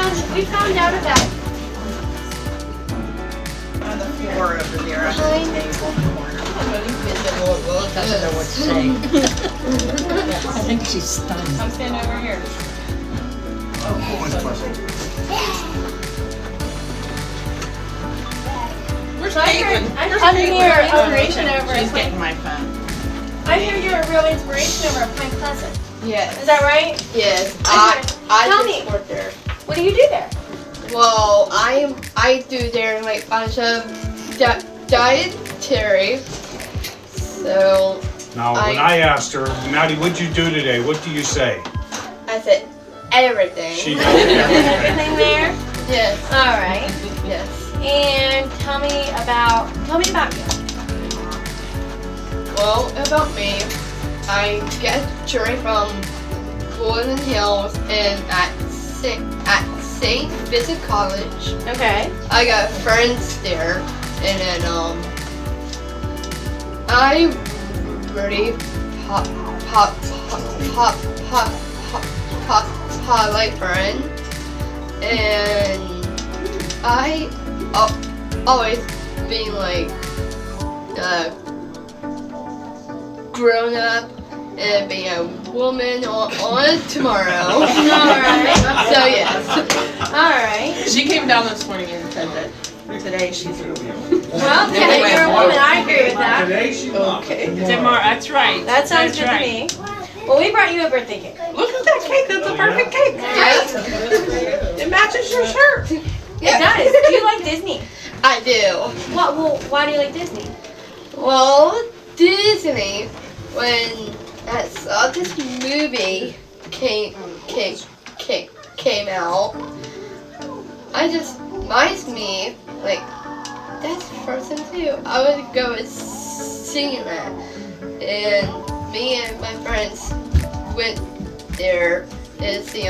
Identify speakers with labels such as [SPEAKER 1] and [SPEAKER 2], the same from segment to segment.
[SPEAKER 1] found out about.
[SPEAKER 2] On the floor over there on the table in the corner. Well, doesn't know what to say.
[SPEAKER 3] I think she's stunned.
[SPEAKER 4] I'm standing over here.
[SPEAKER 2] Where's
[SPEAKER 1] So I heard
[SPEAKER 2] Caitlin?
[SPEAKER 1] you're an inspiration over
[SPEAKER 2] She's
[SPEAKER 1] at
[SPEAKER 2] getting
[SPEAKER 1] Pine.
[SPEAKER 2] my phone.
[SPEAKER 1] I hear you're a real inspiration over at Pine Pleasant.
[SPEAKER 5] Yes.
[SPEAKER 1] Is that right?
[SPEAKER 5] Yes.
[SPEAKER 1] I Tell
[SPEAKER 5] I
[SPEAKER 1] me.
[SPEAKER 5] just work there.
[SPEAKER 1] What do you do there?
[SPEAKER 5] Well, I do there like bunch of dietary. So
[SPEAKER 6] Now, when I asked her, Maddie, what'd you do today? What do you say?
[SPEAKER 5] I said everything.
[SPEAKER 6] She knows.
[SPEAKER 1] Everything there?
[SPEAKER 5] Yes.
[SPEAKER 1] All right.
[SPEAKER 5] Yes.
[SPEAKER 1] And tell me about you.
[SPEAKER 5] Well, about me, I get journey from Golden Hills and at St. Vincent College.
[SPEAKER 1] Okay.
[SPEAKER 5] I got friends there, and then I really like friend, and I always being like grown up and being a woman on tomorrow.
[SPEAKER 1] Alright.
[SPEAKER 5] So yes.
[SPEAKER 1] Alright.
[SPEAKER 2] She came down this morning and said that today she's a woman.
[SPEAKER 1] Well, okay, you're a woman. I agree with that.
[SPEAKER 6] Today she won.
[SPEAKER 2] Okay.
[SPEAKER 4] Tomorrow, that's right.
[SPEAKER 1] That sounds
[SPEAKER 4] That's
[SPEAKER 1] good to me. Well, we brought you a birthday cake.
[SPEAKER 2] Look at that cake. That's a perfect cake.
[SPEAKER 5] Yes.
[SPEAKER 2] It matches your shirt.
[SPEAKER 1] It does. Do you like Disney?
[SPEAKER 5] I do.
[SPEAKER 1] Well, why do you like Disney?
[SPEAKER 5] Well, Disney, when I saw this movie came out, I just reminds me like that's Frozen too. I would go and sing that, and me and my friends went there and see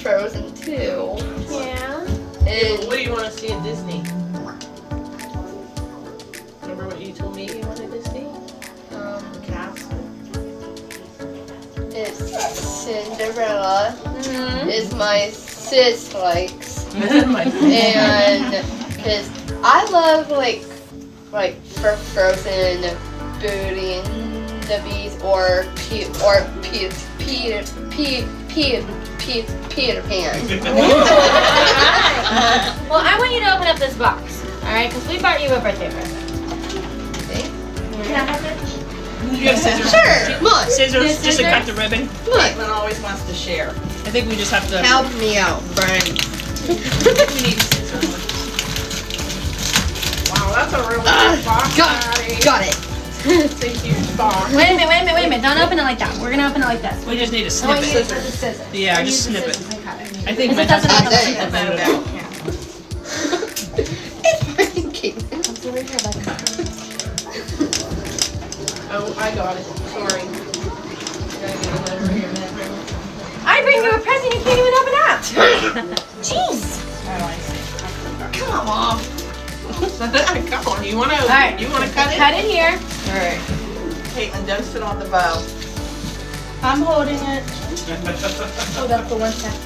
[SPEAKER 5] Frozen too.
[SPEAKER 1] Yeah.
[SPEAKER 5] And
[SPEAKER 2] What do you want to see at Disney? Remember what you told me you wanted to see? Castle.
[SPEAKER 5] it's Cinderella.
[SPEAKER 1] Mm-hmm.
[SPEAKER 5] Is my sis likes.
[SPEAKER 2] My
[SPEAKER 5] And because I love like for Frozen, Beauty and the Beast, or Peter Pan.
[SPEAKER 1] Well, I want you to open up this box, all right? Because we brought you a birthday present. Can I have it?
[SPEAKER 4] You have scissors.
[SPEAKER 5] Sure, come on,
[SPEAKER 4] Scissors, just to cut the ribbon.
[SPEAKER 5] come on.
[SPEAKER 2] Caitlin always wants to share.
[SPEAKER 4] I think we just have to.
[SPEAKER 5] Help me out, friend.
[SPEAKER 4] We need scissors.
[SPEAKER 2] Wow, that's a really big box.
[SPEAKER 5] Got it.
[SPEAKER 2] It's a huge box.
[SPEAKER 1] Wait a minute. Don't open it like that. We're going to open it like this.
[SPEAKER 4] We just need to
[SPEAKER 1] I
[SPEAKER 4] snip
[SPEAKER 1] want you to
[SPEAKER 4] it.
[SPEAKER 1] use the scissors.
[SPEAKER 4] Yeah,
[SPEAKER 1] Use
[SPEAKER 4] just
[SPEAKER 1] the
[SPEAKER 4] snip it.
[SPEAKER 1] scissors and cut it.
[SPEAKER 4] I think my
[SPEAKER 1] Because it doesn't
[SPEAKER 4] husband.
[SPEAKER 1] have
[SPEAKER 5] There you go.
[SPEAKER 2] Oh, I got it. Sorry.
[SPEAKER 1] I bring you a present you can't even open up. Jeez.
[SPEAKER 2] How do I see? Come on. Come on. You want to?
[SPEAKER 1] All right.
[SPEAKER 2] You want to cut it?
[SPEAKER 1] Cut it here.
[SPEAKER 2] All right. Caitlin, don't sit on the bow.
[SPEAKER 1] I'm holding it.
[SPEAKER 2] Hold up for 1 second.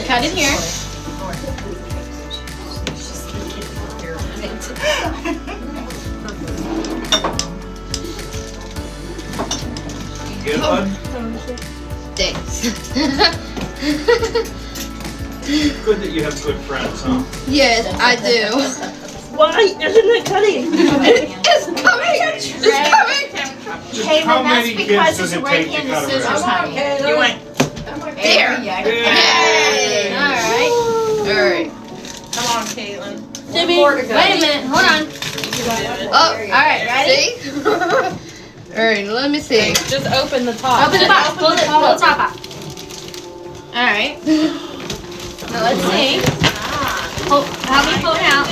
[SPEAKER 1] Cut it here.
[SPEAKER 6] Get one?
[SPEAKER 5] Thanks.
[SPEAKER 6] Good that you have good friends, huh?
[SPEAKER 5] Yes, I do.
[SPEAKER 4] Why isn't it cutting?
[SPEAKER 5] It's coming. It's coming.
[SPEAKER 6] Just
[SPEAKER 1] Hey,
[SPEAKER 6] how
[SPEAKER 1] well, that's
[SPEAKER 6] many
[SPEAKER 1] because
[SPEAKER 6] kids does
[SPEAKER 1] it's
[SPEAKER 6] it
[SPEAKER 1] right
[SPEAKER 6] take to
[SPEAKER 1] in the
[SPEAKER 6] cut a
[SPEAKER 1] scissors,
[SPEAKER 6] ribbon?
[SPEAKER 1] honey.
[SPEAKER 2] You went.
[SPEAKER 5] There.
[SPEAKER 6] Yay!
[SPEAKER 1] All right.
[SPEAKER 5] All right.
[SPEAKER 2] Come on, Caitlin.
[SPEAKER 1] Jimmy,
[SPEAKER 2] more to go.
[SPEAKER 1] wait a minute. Hold on.
[SPEAKER 5] Oh,
[SPEAKER 1] All right, ready?
[SPEAKER 5] see? All right, let me see.
[SPEAKER 2] Just open the top.
[SPEAKER 1] Open the box. Pull the top up. All right. Now let's see. How we pull it out?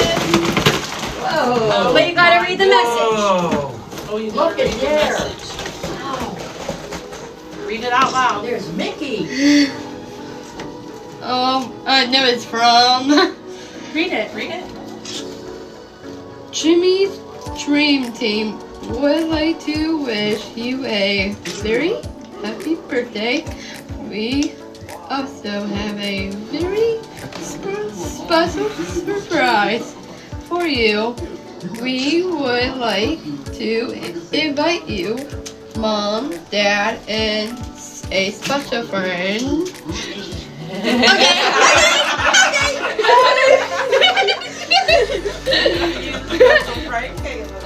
[SPEAKER 2] Whoa.
[SPEAKER 1] But you gotta read the message.
[SPEAKER 6] Whoa.
[SPEAKER 2] Oh, you look at there. Read it out loud.
[SPEAKER 3] There's Mickey.
[SPEAKER 5] I know it's from
[SPEAKER 1] Read it.
[SPEAKER 2] Read it.
[SPEAKER 5] Jimmy's Dream Team would like to wish you a very happy birthday. We also have a very special surprise for you. We would like to invite you, Mom, Dad, and a special friend.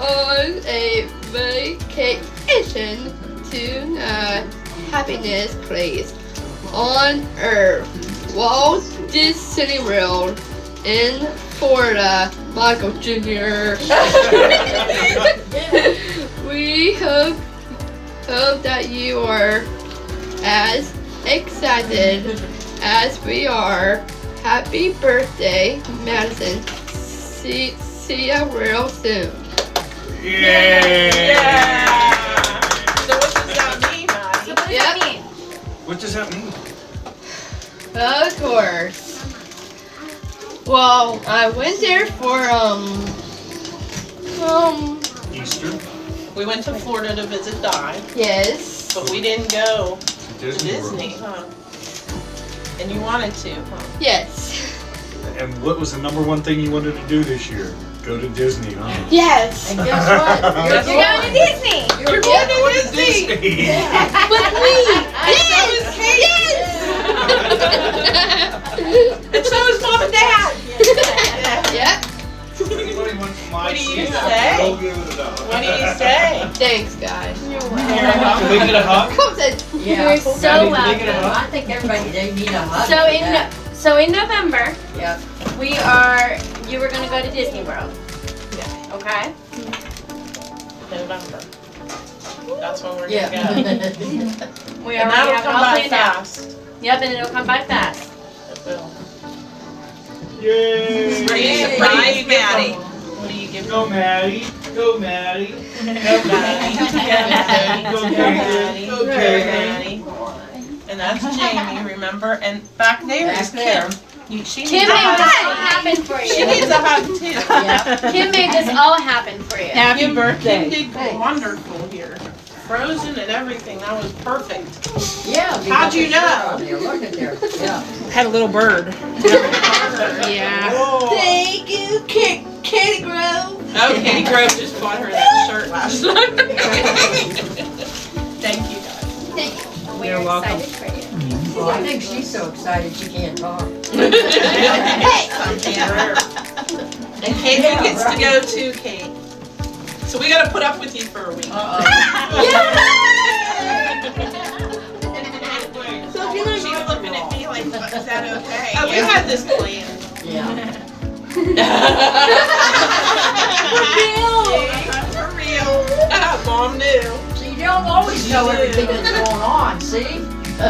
[SPEAKER 5] On a vacation to a happiness place on Earth, Walt Disney World in Florida, Michael Jr. We hope that you are as excited as we are. Happy birthday, Madison. See ya real soon.
[SPEAKER 6] Yay!
[SPEAKER 4] So what does that mean, Maddie?
[SPEAKER 1] What does that mean?
[SPEAKER 6] What does that mean?
[SPEAKER 5] Of course. Well, I went there for
[SPEAKER 6] Easter?
[SPEAKER 4] We went to Florida to visit Di,
[SPEAKER 5] yes.
[SPEAKER 4] but we didn't go
[SPEAKER 6] To
[SPEAKER 4] to
[SPEAKER 6] Disney World.
[SPEAKER 4] Disney, huh? And you wanted to, huh?
[SPEAKER 5] Yes.
[SPEAKER 6] And what was the number one thing you wanted to do this year? Go to Disney, huh?
[SPEAKER 5] Yes.
[SPEAKER 3] And guess what?
[SPEAKER 1] You're going to Disney.
[SPEAKER 5] You're going to
[SPEAKER 6] Disney!
[SPEAKER 5] with me.
[SPEAKER 4] And so is Mom and Dad!
[SPEAKER 5] Yep.
[SPEAKER 6] Anybody want my
[SPEAKER 4] What do you
[SPEAKER 6] seat?
[SPEAKER 4] say?
[SPEAKER 6] Go give it a dog.
[SPEAKER 4] What do you say?
[SPEAKER 5] Thanks, guys.
[SPEAKER 6] Can we get a hug?
[SPEAKER 5] Come on.
[SPEAKER 3] Yeah.
[SPEAKER 1] You're so welcome.
[SPEAKER 3] I think everybody, they need a hug.
[SPEAKER 1] So
[SPEAKER 3] for
[SPEAKER 1] in
[SPEAKER 3] that.
[SPEAKER 1] November,
[SPEAKER 3] Yep.
[SPEAKER 1] you were gonna go to Disney World.
[SPEAKER 4] Yeah.
[SPEAKER 1] Okay.
[SPEAKER 4] November. That's when we're
[SPEAKER 3] Yeah.
[SPEAKER 4] gonna go.
[SPEAKER 1] We
[SPEAKER 4] And
[SPEAKER 1] already
[SPEAKER 4] that'll
[SPEAKER 1] have it
[SPEAKER 4] come
[SPEAKER 1] all
[SPEAKER 4] by
[SPEAKER 1] planned out.
[SPEAKER 4] fast.
[SPEAKER 1] Yep, and it'll come by fast.
[SPEAKER 4] It will.
[SPEAKER 6] Yay!
[SPEAKER 4] What do you surprise Maddie? What do you give
[SPEAKER 6] Go Maddie! Go Maddie!
[SPEAKER 4] Go Maddie. Go Maddie.
[SPEAKER 6] Go
[SPEAKER 4] Go
[SPEAKER 6] Maddie.
[SPEAKER 4] Maddie.
[SPEAKER 6] Go
[SPEAKER 4] Go
[SPEAKER 6] Maddie.
[SPEAKER 4] Maddie. And that's Jamie, remember? And back there is
[SPEAKER 3] Back there.
[SPEAKER 4] Kim. She
[SPEAKER 1] Kim
[SPEAKER 4] needs a
[SPEAKER 1] made this
[SPEAKER 4] hug.
[SPEAKER 1] all happen for
[SPEAKER 4] She
[SPEAKER 1] you.
[SPEAKER 4] needs a hug too.
[SPEAKER 3] Yeah.
[SPEAKER 1] Kim made this all happen for you.
[SPEAKER 4] Happy birthday. Kim did
[SPEAKER 5] Thanks.
[SPEAKER 4] wonderful here. Frozen and everything. That was perfect.
[SPEAKER 3] Yeah.
[SPEAKER 4] How'd you know?
[SPEAKER 3] Look at there. Yeah.
[SPEAKER 4] Had a little bird.
[SPEAKER 1] Yeah.
[SPEAKER 6] Whoa!
[SPEAKER 5] Thank you, Katie Grove.
[SPEAKER 4] Oh, Katie Grove just bought her that shirt last night. Thank you guys.
[SPEAKER 5] Thank you.
[SPEAKER 1] We're
[SPEAKER 4] You're welcome.
[SPEAKER 1] excited for you.
[SPEAKER 3] Well, I think she's so excited she can't talk.
[SPEAKER 4] And Kate gets to go too, Kate. So we gotta put up with you for a week.
[SPEAKER 2] So you're looking at me like, is that okay?
[SPEAKER 4] Oh, we had this plan.
[SPEAKER 3] Yeah.
[SPEAKER 2] For real.
[SPEAKER 4] Mom knew.
[SPEAKER 3] So you don't always know everything that's going on, see?
[SPEAKER 6] I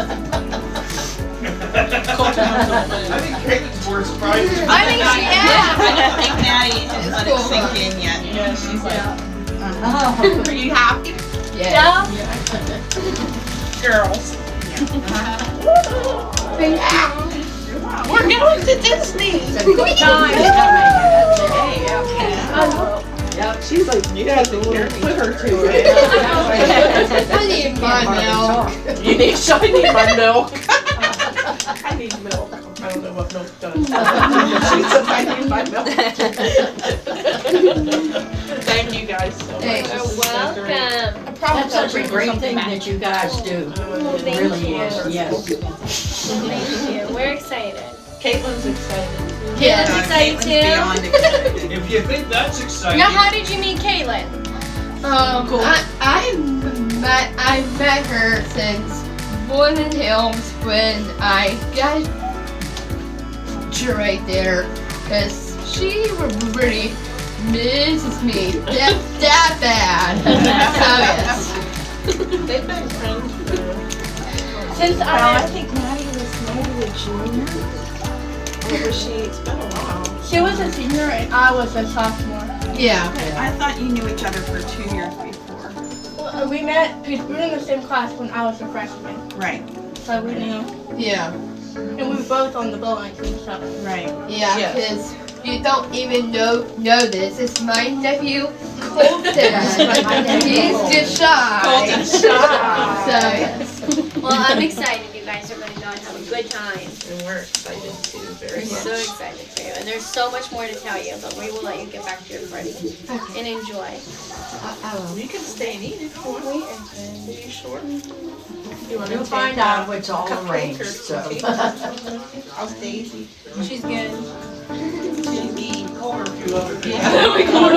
[SPEAKER 6] think Caitlin's more surprised.
[SPEAKER 1] I think she
[SPEAKER 2] I
[SPEAKER 1] is.
[SPEAKER 2] don't think Maddie has let it sink in yet.
[SPEAKER 4] Yeah, she's like,
[SPEAKER 3] Oh.
[SPEAKER 2] Are you happy?
[SPEAKER 5] Yeah.
[SPEAKER 4] girls.
[SPEAKER 2] We're going to Disney.
[SPEAKER 3] It's a good time. Yep.
[SPEAKER 4] She's like, you guys put her to it.
[SPEAKER 5] I need my milk.
[SPEAKER 4] You need, I need my milk. I need milk. I don't know what milk does. She says I need my milk. Thank you guys so much.
[SPEAKER 5] Thanks.
[SPEAKER 4] This is so great.
[SPEAKER 1] Welcome.
[SPEAKER 3] That's such a great thing that you guys do. It
[SPEAKER 1] Thank
[SPEAKER 3] really
[SPEAKER 1] you.
[SPEAKER 3] is, yes.
[SPEAKER 1] Thank you. We're excited.
[SPEAKER 4] Caitlin's excited.
[SPEAKER 1] Caitlin's excited
[SPEAKER 2] Caitlin's
[SPEAKER 1] too.
[SPEAKER 2] beyond excited.
[SPEAKER 6] If you think that's exciting.
[SPEAKER 1] Now, how did you meet Caitlin?
[SPEAKER 5] I met her since Woodland Hills when I got you right there, cause she really misses me that bad. So yes.
[SPEAKER 4] They've been friends for
[SPEAKER 1] Since
[SPEAKER 4] I think Maddie was maybe a junior. Or was she? It's been a while.
[SPEAKER 1] she was a senior and I was a sophomore.
[SPEAKER 5] Yeah.
[SPEAKER 2] I thought you knew each other for 2 years before.
[SPEAKER 1] We met. We were in the same class when I was a freshman,
[SPEAKER 2] Right,
[SPEAKER 1] so we knew.
[SPEAKER 5] Yeah.
[SPEAKER 1] And we were both on the bowling team. So
[SPEAKER 2] right.
[SPEAKER 5] Yeah.
[SPEAKER 4] Yes.
[SPEAKER 5] Cause you don't even know this. It's my nephew, Colton. He's just shy.
[SPEAKER 4] Colton's
[SPEAKER 5] So,
[SPEAKER 4] shy.
[SPEAKER 5] yes.
[SPEAKER 1] Well, I'm excited. You guys are going to go and have a good time.
[SPEAKER 4] And we're excited too, very
[SPEAKER 1] We're so excited for you. And there's so much more to tell you, but we will let you get back to your party and enjoy.
[SPEAKER 4] You can stay and eat if you want. Are you sure? You want to
[SPEAKER 3] You'll find out what's all
[SPEAKER 4] cupcake
[SPEAKER 3] arranged,
[SPEAKER 4] or
[SPEAKER 3] so.
[SPEAKER 4] How's Daisy?
[SPEAKER 1] She's good.
[SPEAKER 6] We called her a few other people.
[SPEAKER 4] Yeah, we called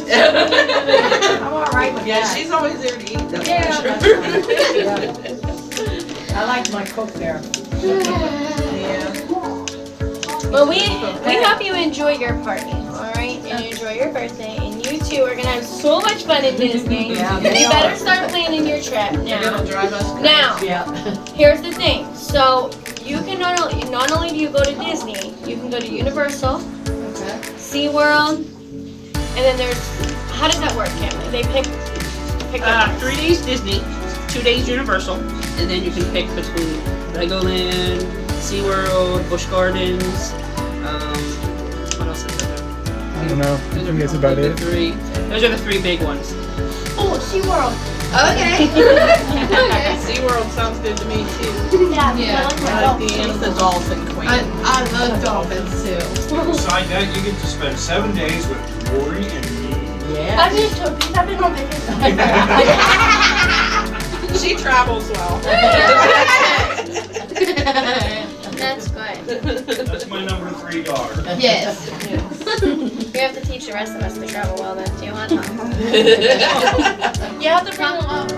[SPEAKER 3] I'm all right with
[SPEAKER 4] Yeah,
[SPEAKER 3] that.
[SPEAKER 4] she's always there to eat. That's
[SPEAKER 1] Yeah,
[SPEAKER 4] for sure.
[SPEAKER 3] I like my cook there.
[SPEAKER 4] Yeah.
[SPEAKER 1] Well, we hope you enjoy your party, all right, and enjoy your birthday, and you two are gonna have so much fun in Disney.
[SPEAKER 3] Yeah,
[SPEAKER 1] You
[SPEAKER 3] they
[SPEAKER 1] better
[SPEAKER 3] are.
[SPEAKER 1] start planning your trip
[SPEAKER 4] You're
[SPEAKER 1] now.
[SPEAKER 4] gonna drive us crazy.
[SPEAKER 1] Now,
[SPEAKER 3] Yeah.
[SPEAKER 1] here's the thing. So you can not only do you go to Disney, you can go to Universal,
[SPEAKER 5] Okay.
[SPEAKER 1] SeaWorld, and then there's how does that work, Cameron? They pick up.
[SPEAKER 7] 3 days Disney, 2 days Universal, and then you can pick between Legoland, SeaWorld, Busch Gardens, what else is there?
[SPEAKER 8] I don't know. I think that's about it.
[SPEAKER 7] Those are the three big ones.
[SPEAKER 1] Oh, SeaWorld.
[SPEAKER 5] Okay. Okay.
[SPEAKER 4] SeaWorld sounds good to me too.
[SPEAKER 1] Yeah.
[SPEAKER 5] Yeah.
[SPEAKER 1] I like my
[SPEAKER 4] I
[SPEAKER 1] dog.
[SPEAKER 4] like the dolphin queen.
[SPEAKER 5] I love dolphins too.
[SPEAKER 6] Besides that, you get to spend 7 days with Rory and me.
[SPEAKER 3] Yeah.
[SPEAKER 1] I've been to I've been on vacation.
[SPEAKER 4] She travels well.
[SPEAKER 1] That's good.
[SPEAKER 6] That's my number 3 daughter.
[SPEAKER 5] Yes.
[SPEAKER 1] You have to teach the rest of us to travel well then too, huh, Tom? You have to bring them up.